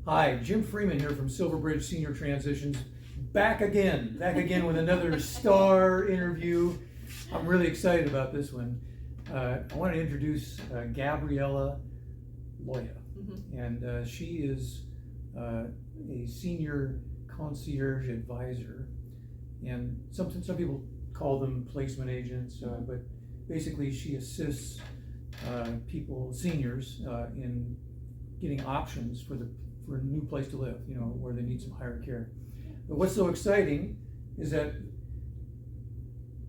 Hi, Jim Freeman here from Silverbridge Senior Transitions. Back again with another star interview. I'm really excited about this one. I want to introduce Gabriella Loya, and she is a senior concierge advisor, and some people call them placement agents, but basically she assists seniors, in getting options for a new place to live, where they need some higher care. But what's so exciting is that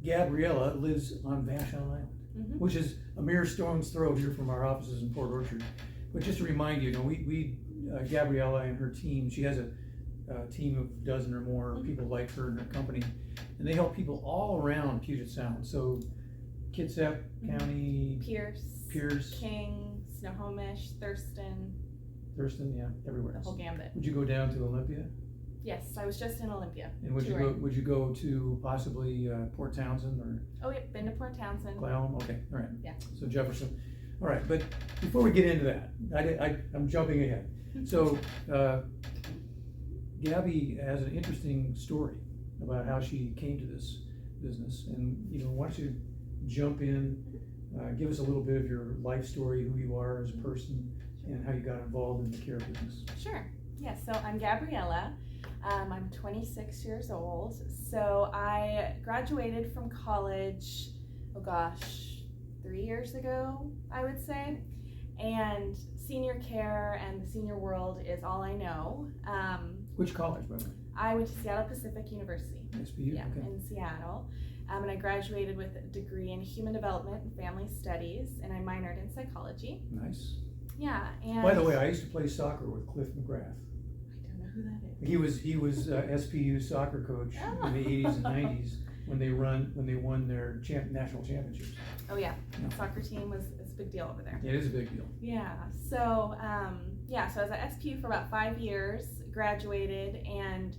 Gabriella lives on Vashon Island, which is a mere stone's throw here from our offices in Port Orchard. But just to remind you, Gabriella and her team, she has a team of a dozen or more people like her in her company, and they help people all around Puget Sound. So Kitsap County, Pierce, King, Snohomish, Thurston, yeah, everywhere. The whole gambit. Would you go down to Olympia? Yes, I was just in Olympia. And would you go to possibly Port Townsend or? Oh, yeah, been to Port Townsend. Clallam, okay, all right. Yeah. So Jefferson, all right. But before we get into that, I'm jumping ahead. So Gabby has an interesting story about how she came to this business, and why don't you jump in, give us a little bit of your life story, who you are as a person, and how you got involved in the care business. Sure. Yeah, so I'm Gabriella. I'm 26 years old. So I graduated from college, 3 years ago, I would say. And senior care and the senior world is all I know. Which college, by the way? I went to Seattle Pacific University. SPU, yeah, okay. In Seattle. And I graduated with a degree in human development and family studies, and I minored in psychology. Nice. Yeah, and by the way, I used to play soccer with Cliff McGrath. I don't know who that is. He was SPU soccer coach in the 80s and 90s when they won their national championships. Oh yeah, the soccer team was a big deal over there. It is a big deal. Yeah. So so I was at SPU for about 5 years, graduated, and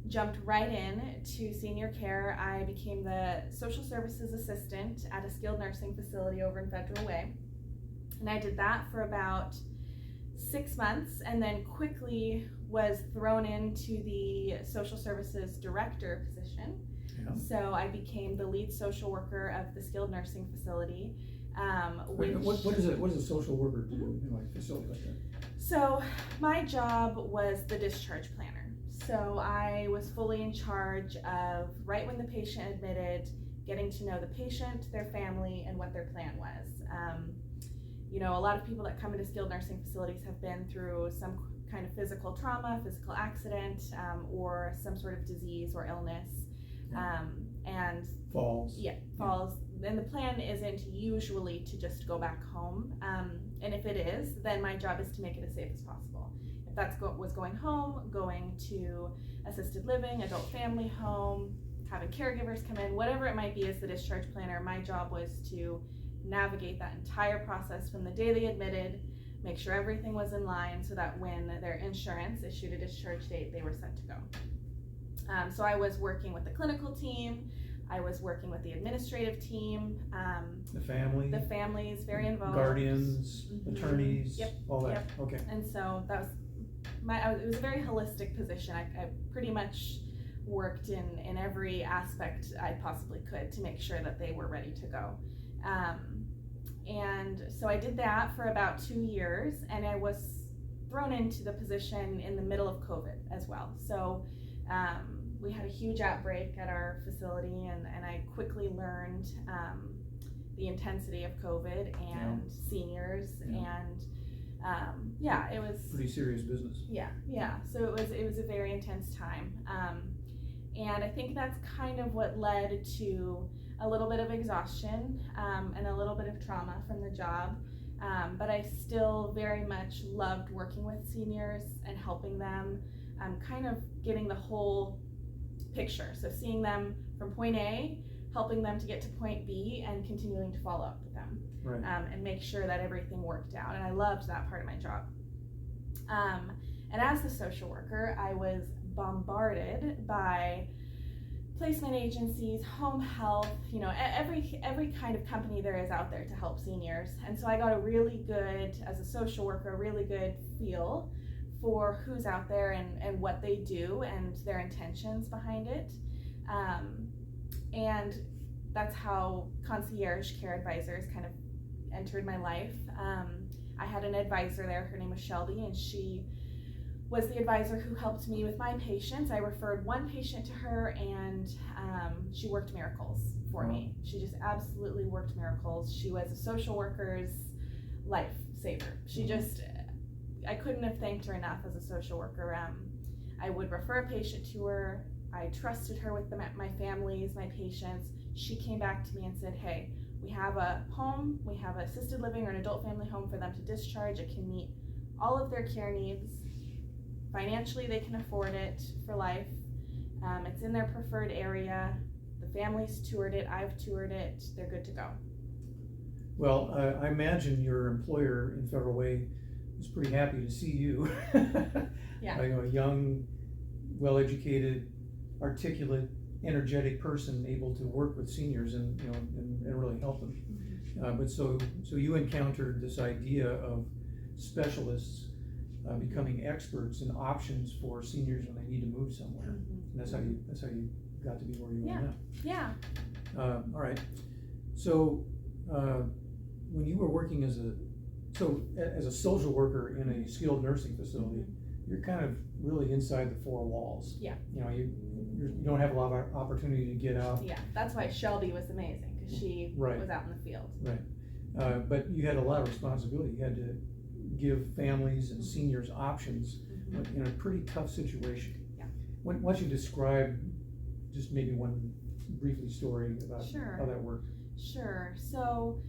jumped right in to senior care. I became the social services assistant at a skilled nursing facility over in Federal Way. And I did that for about 6 months, and then quickly was thrown into the social services director position. Yeah. So I became the lead social worker of the skilled nursing facility. What does a social worker do in a facility like that? So my job was the discharge planner. So I was fully in charge of, right when the patient admitted, getting to know the patient, their family, and what their plan was. A lot of people that come into skilled nursing facilities have been through some kind of physical trauma, physical accident, or some sort of disease or illness. And falls. Yeah, falls. And the plan isn't usually to just go back home. And if it is, then my job is to make it as safe as possible. If that's was going home, going to assisted living, adult family home, having caregivers come in, whatever it might be as the discharge planner, my job was to navigate that entire process from the day they admitted, make sure everything was in line so that when their insurance issued a discharge date, they were set to go. So I was working with the clinical team, I was working with the administrative team. The family is very involved. Guardians, attorneys, all that. Yep. Okay. And so that was it was a very holistic position. I pretty much worked in every aspect I possibly could to make sure that they were ready to go. And so I did that for about 2 years, and I was thrown into the position in the middle of COVID as well. So we had a huge outbreak at our facility, and I quickly learned the intensity of COVID and seniors, and it was pretty serious business. Yeah. So it was a very intense time, and I think that's kind of what led to a little bit of exhaustion and a little bit of trauma from the job. But I still very much loved working with seniors and helping them, kind of getting the whole picture. So seeing them from point A, helping them to get to point B, and continuing to follow up with them, right. And make sure that everything worked out. And I loved that part of my job. And as the social worker, I was bombarded by placement agencies, home health, every kind of company there is out there to help seniors. And so I got a really good, as a social worker, a really good feel for who's out there and what they do and their intentions behind it. And that's how Concierge Care Advisors kind of entered my life. I had an advisor there, her name was Shelby, and she was the advisor who helped me with my patients. I referred one patient to her, and she worked miracles for me. She just absolutely worked miracles. She was a social worker's lifesaver. She just, I couldn't have thanked her enough as a social worker. I would refer a patient to her. I trusted her with my families, my patients. She came back to me and said, hey, we have a home, we have an assisted living or an adult family home for them to discharge. It can meet all of their care needs. Financially, they can afford it for life. It's in their preferred area. The family's toured it, I've toured it, they're good to go. Well, I imagine your employer in Federal Way was pretty happy to see you. Yeah. A young, well-educated, articulate, energetic person able to work with seniors and really help them. But so you encountered this idea of specialists becoming experts and options for seniors when they need to move somewhere. And that's how you got to be where you are now. Yeah. All right. So when you were working as a social worker in a skilled nursing facility, you're kind of really inside the four walls. Yeah. You don't have a lot of opportunity to get out. Yeah, that's why Shelby was amazing, because she was out in the field. Right. But you had a lot of responsibility. You had to give families and seniors options in a pretty tough situation. Yeah. Why don't you describe just maybe one briefly story about how that worked? Sure. So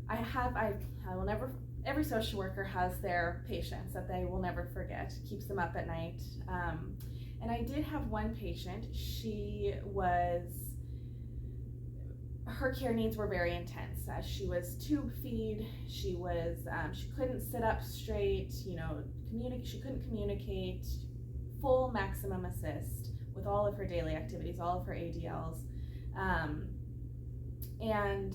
I will never, every social worker has their patients that they will never forget, keeps them up at night. And I did have one patient. Her care needs were very intense. She was tube feed. She couldn't sit up straight. She couldn't communicate. Full maximum assist with all of her daily activities, all of her ADLs. And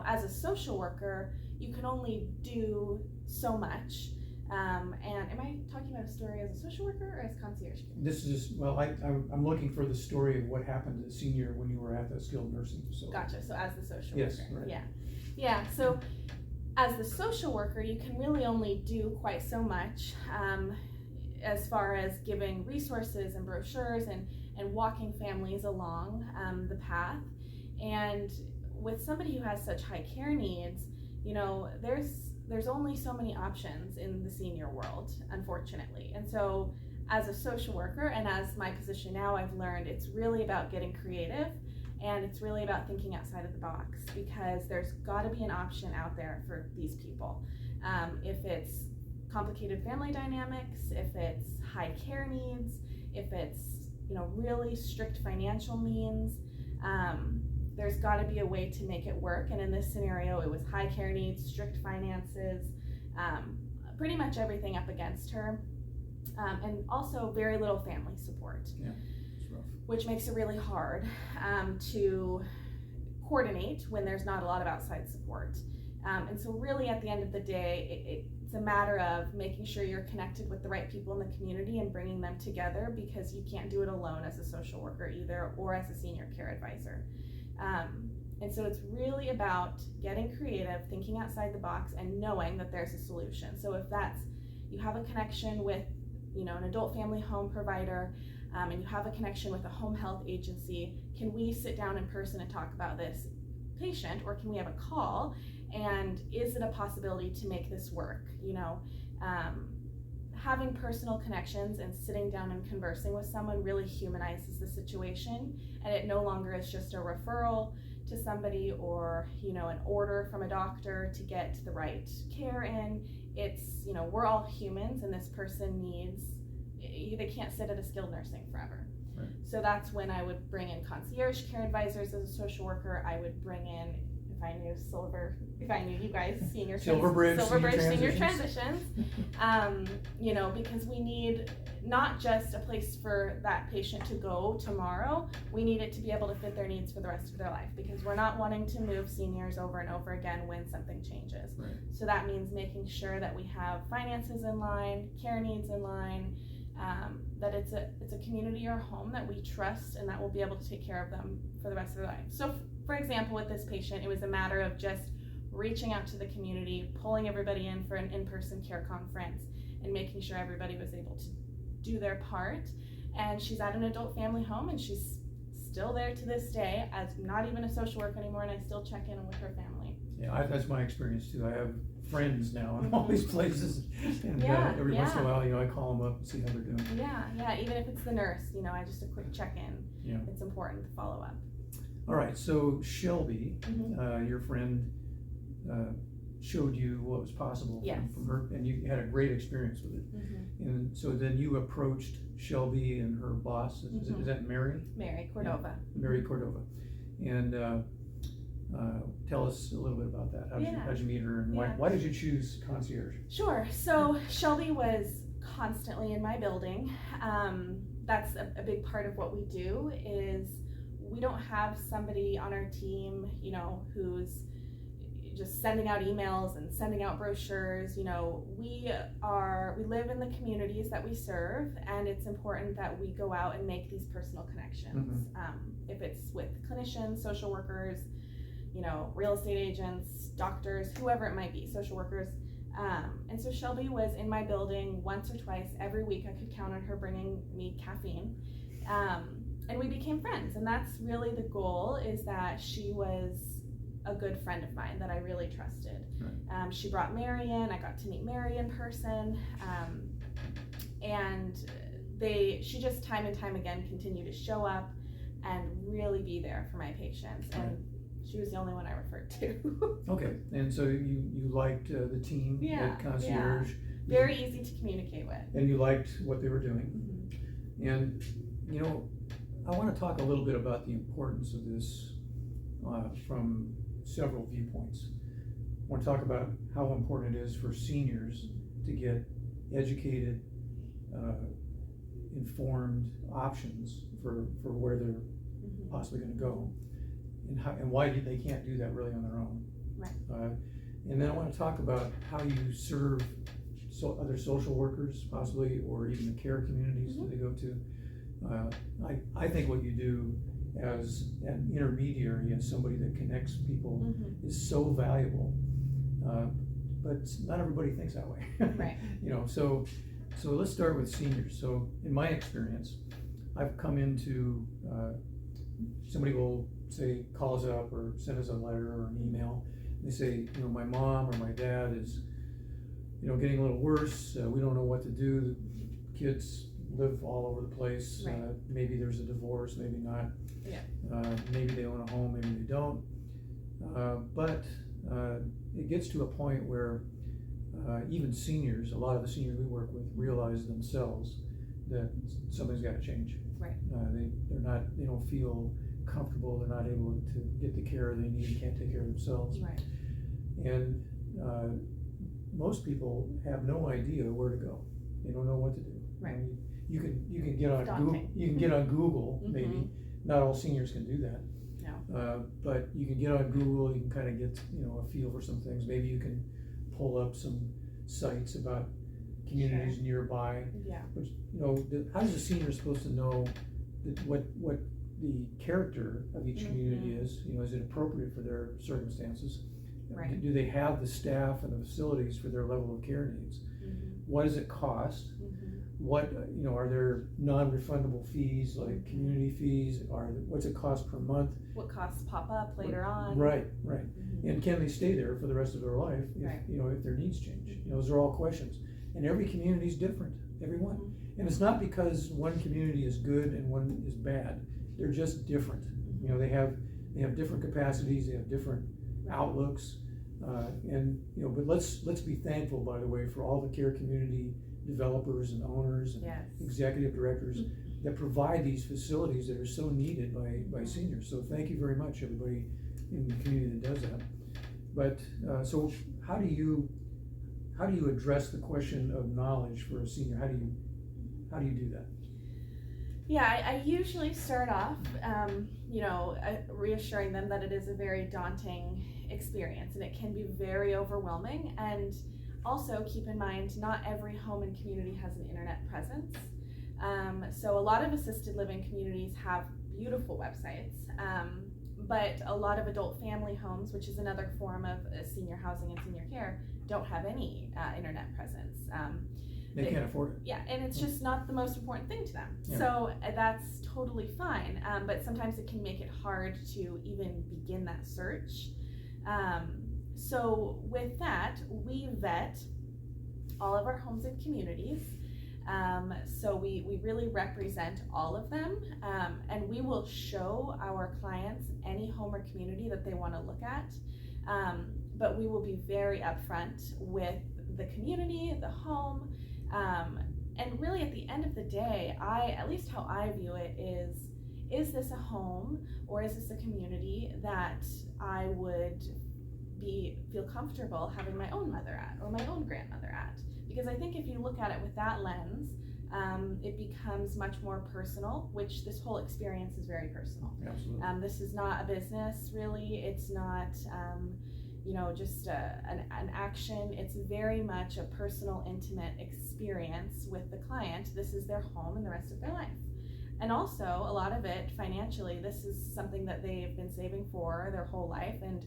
as a social worker, you can only do so much. And am I talking about a story as a social worker or as concierge care? This is just, I'm looking for the story of what happened to the senior when you were at the skilled nursing facility. Gotcha. So as the social yes, worker. Right. Yeah. So as the social worker, you can really only do quite so much as far as giving resources and brochures and walking families along the path. And with somebody who has such high care needs, there's only so many options in the senior world, unfortunately. And so as a social worker and as my position now, I've learned it's really about getting creative, and it's really about thinking outside of the box, because there's got to be an option out there for these people. If it's complicated family dynamics, if it's high care needs, if it's really strict financial means, there's got to be a way to make it work. And in this scenario, it was high care needs, strict finances, pretty much everything up against her, and also very little family support. Yeah, it's rough. Which makes it really hard to coordinate when there's not a lot of outside support. And so really at the end of the day, it's a matter of making sure you're connected with the right people in the community and bringing them together, because you can't do it alone as a social worker either, or as a senior care advisor. And so it's really about getting creative, thinking outside the box, and knowing that there's a solution. So if you have a connection with an adult family home provider, and you have a connection with a home health agency, can we sit down in person and talk about this patient, or can we have a call, and is it a possibility to make this work? Having personal connections and sitting down and conversing with someone really humanizes the situation, and it no longer is just a referral to somebody or an order from a doctor to get the right care in. It's we're all humans, and this person they can't sit at a skilled nursing forever. So that's when I would bring in concierge care advisors as a social worker. I would bring in, if I knew you guys, Silverbridge Senior Transitions. You know, because we need not just a place for that patient to go tomorrow, we need it to be able to fit their needs for the rest of their life, because we're not wanting to move seniors over and over again when something changes. Right. So that means making sure that we have finances in line, care needs in line, that it's a community or home that we trust and that will be able to take care of them for the rest of their life. So for example, with this patient, it was a matter of just reaching out to the community, pulling everybody in for an in-person care conference, and making sure everybody was able to do their part. And she's at an adult family home, and she's still there to this day as not even a social worker anymore, and I still check in with her family. Yeah, that's my experience too. I have friends now in all these places, and every once in a while, I call them up and see how they're doing. Yeah, even if it's the nurse, I just a quick check-in. Yeah. It's important to follow up. All right, so Shelby, your friend, showed you what was possible from her, and you had a great experience with it. And so then you approached Shelby and her boss, is that Mary? Mary Cordova. Yeah, Mary Cordova. And tell us a little bit about that. How'd you meet her, and why did you choose Concierge? Sure, so Shelby was constantly in my building. That's a big part of what we do, is we don't have somebody on our team, who's just sending out emails and sending out brochures. We live in the communities that we serve, and it's important that we go out and make these personal connections. If it's with clinicians, social workers, real estate agents, doctors, whoever it might be, social workers. And so Shelby was in my building once or twice every week. I could count on her bringing me caffeine. And we became friends, and that's really the goal, is that she was a good friend of mine that I really trusted. Right. She brought Mary in. I got to meet Mary in person, and she just time and time again continued to show up and really be there for my patients. Right. And she was the only one I referred to. Okay, and so you liked the team at Concierge. Very easy to communicate with. And you liked what they were doing. And I want to talk a little bit about the importance of this from several viewpoints. I want to talk about how important it is for seniors to get educated, informed options for where they're possibly going to go, and why they can't do that really on their own. Right. And then I want to talk about how you serve other social workers, possibly, or even the care communities that they go to. I think what you do as an intermediary, as somebody that connects people, is so valuable. But not everybody thinks that way. Right. So let's start with seniors. So in my experience, I've come into, somebody will say, call us up or send us a letter or an email. They say, my mom or my dad is, getting a little worse. We don't know what to do. The kids live all over the place. Right. Maybe there's a divorce, maybe not. Yeah. Maybe they own a home, maybe they don't. But it gets to a point where even seniors, a lot of the seniors we work with, realize themselves that something's got to change. Right. They don't feel comfortable. They're not able to get the care they need. Can't take care of themselves. Right. And most people have no idea where to go. They don't know what to do. Right. You can get on Google. You can get on Google. Maybe not all seniors can do that. No. But you can get on Google. You can kind of get a feel for some things. Maybe you can pull up some sites about communities nearby. Yeah. But how is a senior supposed to know what the character of each community is? Is it appropriate for their circumstances? Right. Do they have the staff and the facilities for their level of care needs? What does it cost? What are there non-refundable fees like community fees? What's it cost per month? What costs pop up later on? Right. And can they stay there for the rest of their life if if their needs change? Those are all questions. And every community is different, every one. And it's not because one community is good and one is bad. They're just different. They have different capacities. They have different outlooks. But let's be thankful, by the way, for all the care community developers and owners and executive directors that provide these facilities that are so needed by seniors. So thank you very much, everybody in the community that does that. But, so how do you address the question of knowledge for a senior? How do you do that? Yeah, I usually start off, reassuring them that it is a very daunting experience and it can be very overwhelming. And also keep in mind, not every home and community has an internet presence. So a lot of assisted living communities have beautiful websites, but a lot of adult family homes, which is another form of senior housing and senior care, don't have any internet presence. They can't afford it. Yeah, and it's just not the most important thing to them. Yeah. So that's totally fine, but sometimes it can make it hard to even begin that search. So with that, we vet all of our homes and communities. So we really represent all of them, and we will show our clients any home or community that they want to look at, but we will be very upfront with the community, the home, and really at the end of the day, at least how I view it is this a home or is this a community that I would feel comfortable having my own mother at or my own grandmother at? Because I think if you look at it with that lens, it becomes much more personal, which this whole experience is very personal. Absolutely. This is not a business, really. It's not, just an action. It's very much a personal, intimate experience with the client. This is their home and the rest of their life. And also, a lot of it, financially, this is something that they've been saving for their whole life, and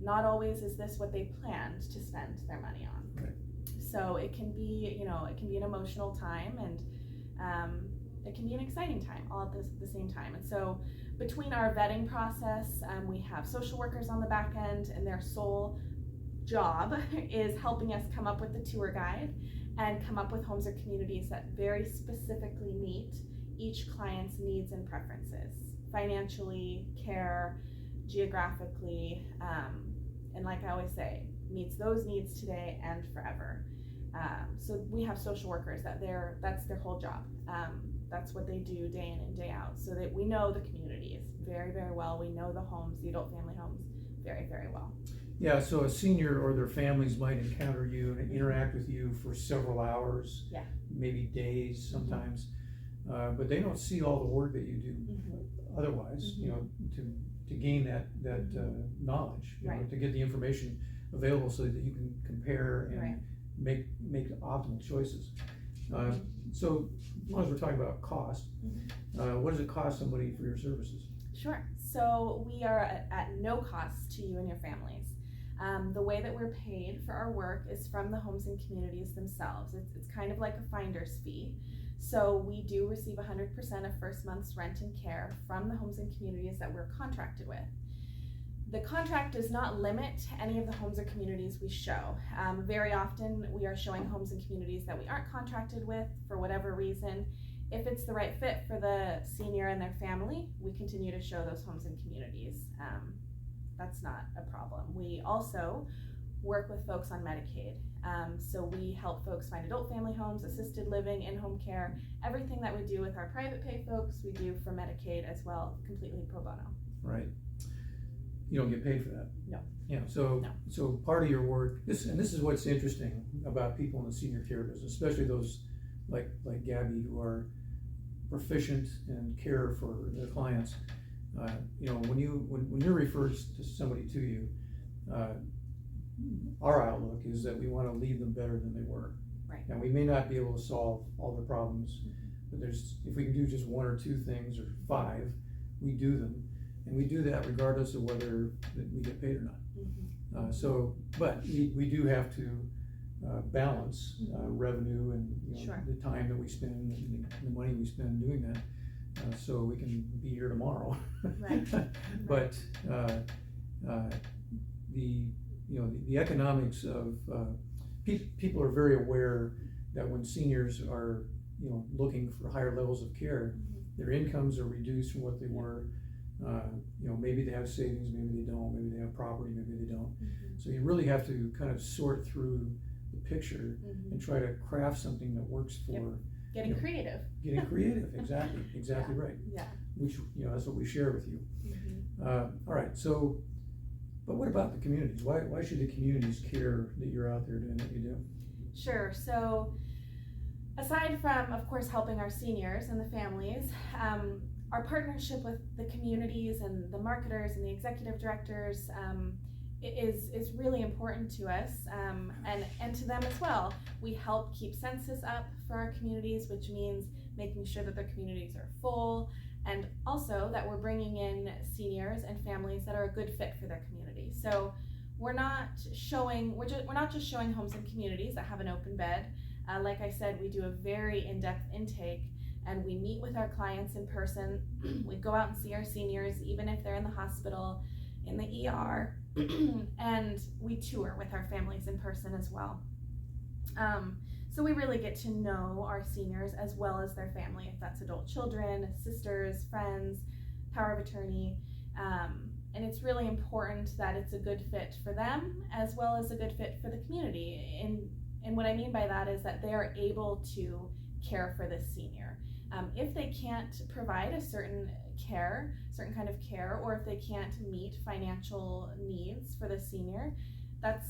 not always is this what they planned to spend their money on. Right. So it can be, it can be an emotional time, and it can be an exciting time all at the same time. And so between our vetting process, we have social workers on the back end, and their sole job is helping us come up with the tour guide and come up with homes or communities that very specifically meet each client's needs and preferences, financially, care, geographically, and like I always say, meets those needs today and forever. So we have social workers that's their whole job. That's what they do day in and day out, so that we know the communities very, very well. We know the homes, the adult family homes, very, very well. Yeah, so a senior or their families might encounter you and interact with you for several hours, Yeah. maybe days sometimes, but they don't see all the work that you do otherwise, to gain that knowledge, Right. to get the information available so that you can compare and Right. make optimal choices. So as long as we're talking about cost, what does it cost somebody for your services? Sure. So we are at no cost to you and your families. The way that we're paid for our work is from the homes and communities themselves. It's kind of like a finder's fee. So we do receive 100% of first month's rent and care from the homes and communities that we're contracted with. The contract does not limit any of the homes or communities we show. Very often we are showing homes and communities that we aren't contracted with for whatever reason. If it's the right fit for the senior and their family, we continue to show those homes and communities. That's not a problem. We also work with folks on Medicaid. So we help folks find adult family homes, assisted living, in-home care. Everything that we do with our private pay folks, we do for Medicaid as well, completely pro bono. Right. You don't get paid for that. No. Yeah. So part of your work, this is what's interesting about people in the senior care business, especially those like Gabby who are proficient and care for their clients. When you're referred to somebody to you, our outlook is that we want to leave them better than they were. Right. And we may not be able to solve all their problems, but if we can do just one or two things or five, we do them. And we do that regardless of whether we get paid or not. But we do have to balance revenue and Sure. the time that we spend and the money we spend doing that, so we can be here tomorrow. Right. But the economics of people are very aware that when seniors are looking for higher levels of care, their incomes are reduced from what they were. Maybe they have savings, maybe they don't, maybe they have property, maybe they don't. So you really have to kind of sort through the picture and try to craft something that works for Getting creative. Getting creative, exactly right. Yeah. Which that's what we share with you. All right, so But what about the communities? Why should the communities care that you're out there doing what you do? Sure. So aside from, of course, helping our seniors and the families, our partnership with the communities and the marketers and the executive directors is really important to us, and to them as well. We help keep census up for our communities, which means making sure that their communities are full, and also that we're bringing in seniors and families that are a good fit for their community. So we're not just showing homes and communities that have an open bed. Like I said, we do a very in-depth intake, and we meet with our clients in person. We go out and see our seniors, even if they're in the hospital, in the ER, and we tour with our families in person as well. So we really get to know our seniors as well as their family, if that's adult children, sisters, friends, power of attorney. And it's really important that it's a good fit for them as well as a good fit for the community. And what I mean by that is that they are able to care for this senior. If they can't provide a certain kind of care, or if they can't meet financial needs for the senior, that's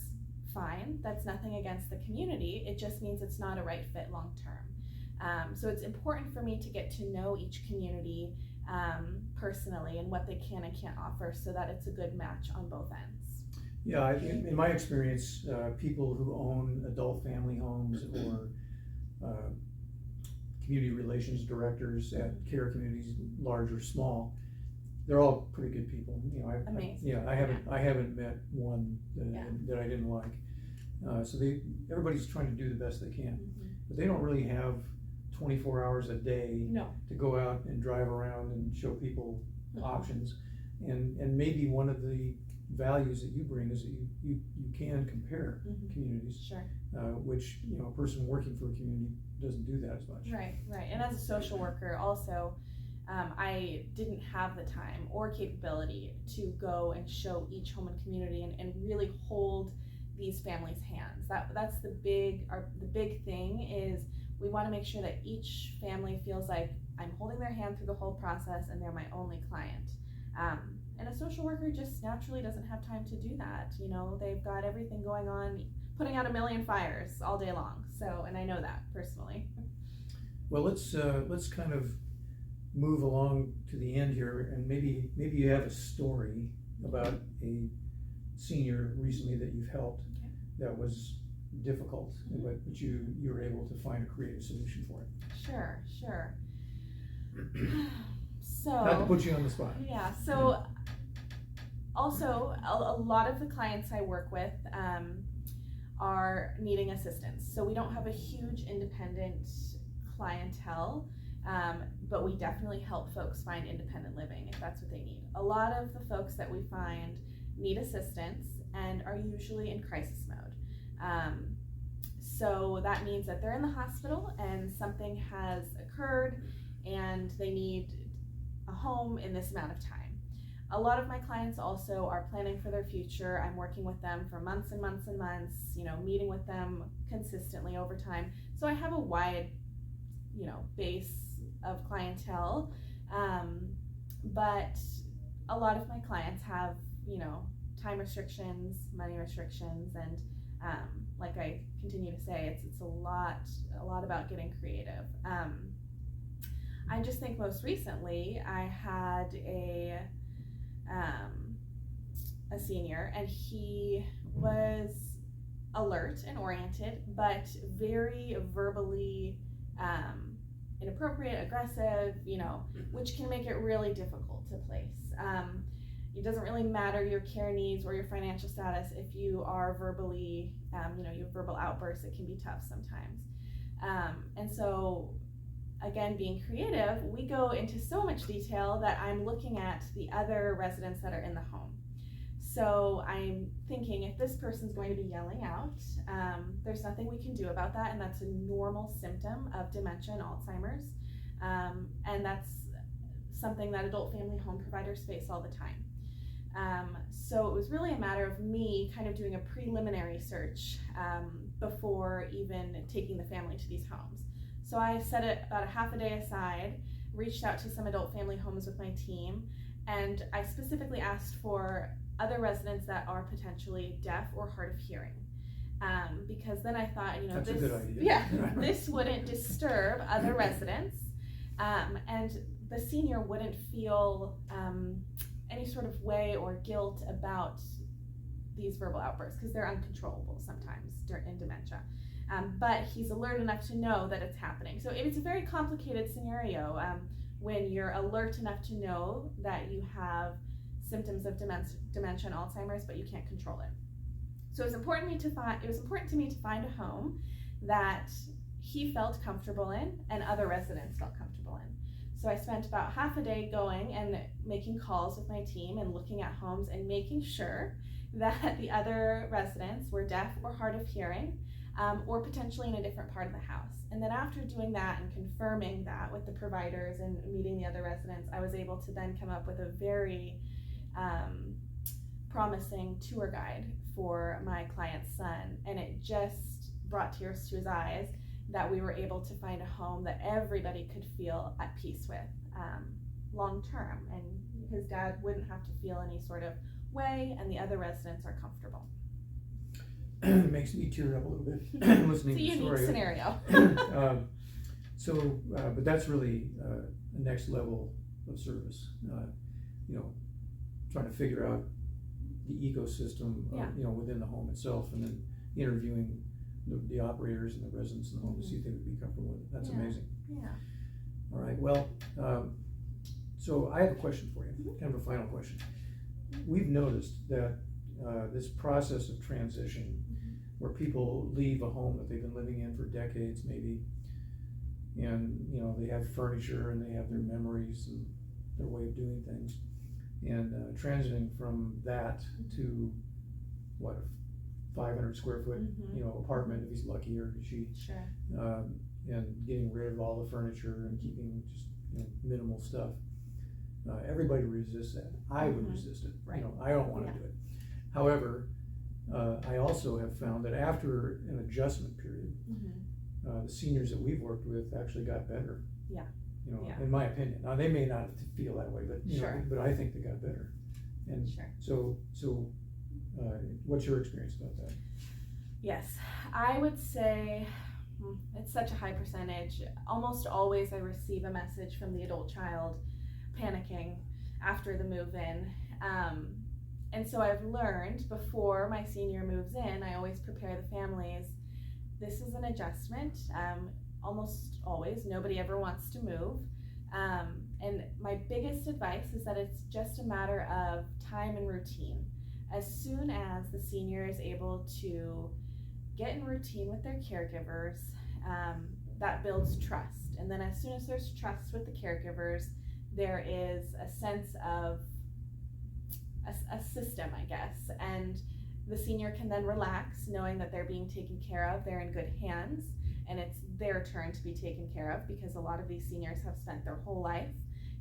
fine. That's nothing against the community. It just means it's not a right fit long term. So it's important for me to get to know each community personally and what they can and can't offer, so that it's a good match on both ends. Yeah, in my experience, people who own adult family homes or community relations directors at care communities, large or small, they're all pretty good people. Amazing. I haven't met one that I didn't like. So everybody's trying to do the best they can, but they don't really have 24 hours a day to go out and drive around and show people options. And maybe one of the values that you bring is that you can compare communities, Sure. Which a person working for a community doesn't do that as much. Right. And as a social worker also, I didn't have the time or capability to go and show each home and community and really hold these families' hands. That's the big thing is we want to make sure that each family feels like I'm holding their hand through the whole process and they're my only client. And a social worker just naturally doesn't have time to do that. They've got everything going on, putting out a million fires all day long. So, and I know that personally. Well, let's kind of move along to the end here, and maybe you have a story about a senior recently that you've helped that was difficult, but you were able to find a creative solution for it. Sure. So, not to put you on the spot. Yeah. So, also a lot of the clients I work with are needing assistance. So we don't have a huge independent clientele, but we definitely help folks find independent living if that's what they need. A lot of the folks that we find need assistance and are usually in crisis mode. So that means that they're in the hospital and something has occurred and they need a home in this amount of time. A lot of my clients also are planning for their future. I'm working with them for months and months and months, meeting with them consistently over time. So I have a wide, base of clientele. But a lot of my clients have, time restrictions, money restrictions, and like I continue to say, it's a lot about getting creative. I just think most recently I had a senior, and he was alert and oriented, but very verbally inappropriate, aggressive, which can make it really difficult to place. It doesn't really matter your care needs or your financial status. If you are verbally, you have verbal outbursts, it can be tough sometimes. And so, again, being creative, we go into so much detail that I'm looking at the other residents that are in the home. So I'm thinking, if this person's going to be yelling out, there's nothing we can do about that, and that's a normal symptom of dementia and Alzheimer's. And that's something that adult family home providers face all the time. So it was really a matter of me kind of doing a preliminary search before even taking the family to these homes. So I set it about a half a day aside, reached out to some adult family homes with my team, and I specifically asked for other residents that are potentially deaf or hard of hearing. Because then I thought, That's this, a good idea. yeah, this wouldn't disturb other residents, and the senior wouldn't feel any sort of way or guilt about these verbal outbursts, because they're uncontrollable sometimes in dementia. But he's alert enough to know that it's happening. So it's a very complicated scenario when you're alert enough to know that you have symptoms of dementia and Alzheimer's, but you can't control it. So it was important to me to find a home that he felt comfortable in and other residents felt comfortable in. So I spent about half a day going and making calls with my team and looking at homes and making sure that the other residents were deaf or hard of hearing, or potentially in a different part of the house. And then after doing that and confirming that with the providers and meeting the other residents, I was able to then come up with a very promising tour guide for my client's son. And it just brought tears to his eyes that we were able to find a home that everybody could feel at peace with long term. And his dad wouldn't have to feel any sort of way, and the other residents are comfortable. It makes me tear up a little bit listening to the story. It's a unique scenario. But that's really a next level of service. Trying to figure out the ecosystem, within the home itself, and then interviewing the operators and the residents in the home to see if they would be comfortable with it. That's amazing. Yeah. All right. Well, so I have a question for you, kind of a final question. We've noticed that this process of transition, where people leave a home that they've been living in for decades, maybe, and they have furniture and they have their memories and their way of doing things, and transiting from that to what, a 500 square foot apartment if he's lucky, or she, Sure. and getting rid of all the furniture and keeping just minimal stuff. Everybody resists that. I would resist it. Right. I don't want to do it. However, I also have found that after an adjustment period, the seniors that we've worked with actually got better. Yeah. In my opinion. Now, they may not feel that way, but but I think they got better. And so what's your experience about that? Yes, I would say it's such a high percentage. Almost always I receive a message from the adult child panicking after the move-in. And so I've learned, before my senior moves in, I always prepare the families. This is an adjustment. Almost always, nobody ever wants to move. And my biggest advice is that it's just a matter of time and routine. As soon as the senior is able to get in routine with their caregivers, that builds trust. And then as soon as there's trust with the caregivers, there is a sense of a system, I guess, and the senior can then relax knowing that they're being taken care of, they're in good hands, and it's their turn to be taken care of, because a lot of these seniors have spent their whole life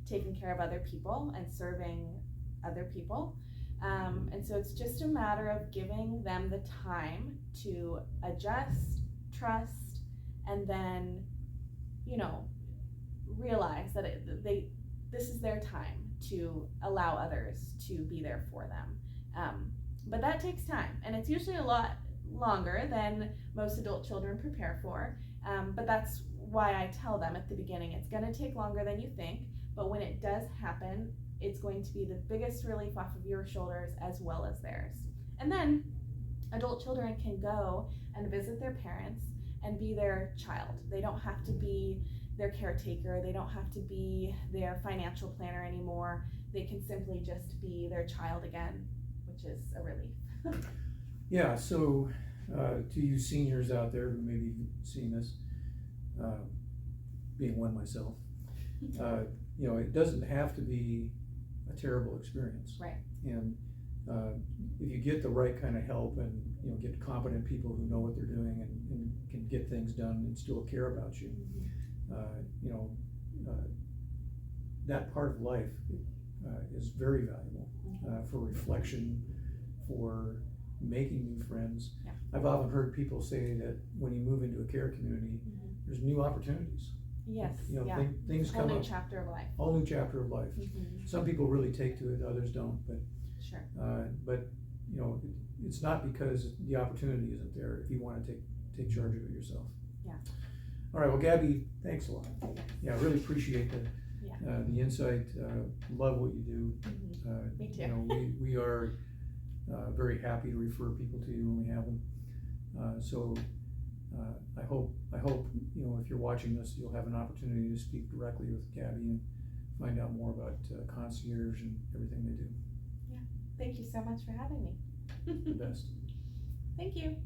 taking care of other people and serving other people. And so it's just a matter of giving them the time to adjust, trust, and then, realize that this is their time to allow others to be there for them. But that takes time, and it's usually a lot longer than most adult children prepare for. But that's why I tell them at the beginning, it's going to take longer than you think, but when it does happen, it's going to be the biggest relief off of your shoulders as well as theirs. And then adult children can go and visit their parents and be their child. They don't have to be their caretaker. They don't have to be their financial planner anymore. They can simply just be their child again, which is a relief. Yeah, so to you seniors out there who may be seeing this, being one myself, it doesn't have to be a terrible experience. Right. And if you get the right kind of help and get competent people who know what they're doing and can get things done and still care about you, that part of life is very valuable for reflection, for making new friends. Yeah. I've often heard people say that when you move into a care community, there's new opportunities. Yes. Things come up. Whole new chapter of life. Whole new chapter of life. Some people really take to it, others don't. But Sure. But, you know, it's not because the opportunity isn't there if you want to take charge of it yourself. Yeah. All right, well, Gabby, thanks a lot. Yeah, I really appreciate the insight, love what you do. Mm-hmm. Me too. You know, we are very happy to refer people to you when we have them. So I hope, you know, if you're watching this, you'll have an opportunity to speak directly with Gabby and find out more about Concierge and everything they do. Yeah, thank you so much for having me. The best. Thank you.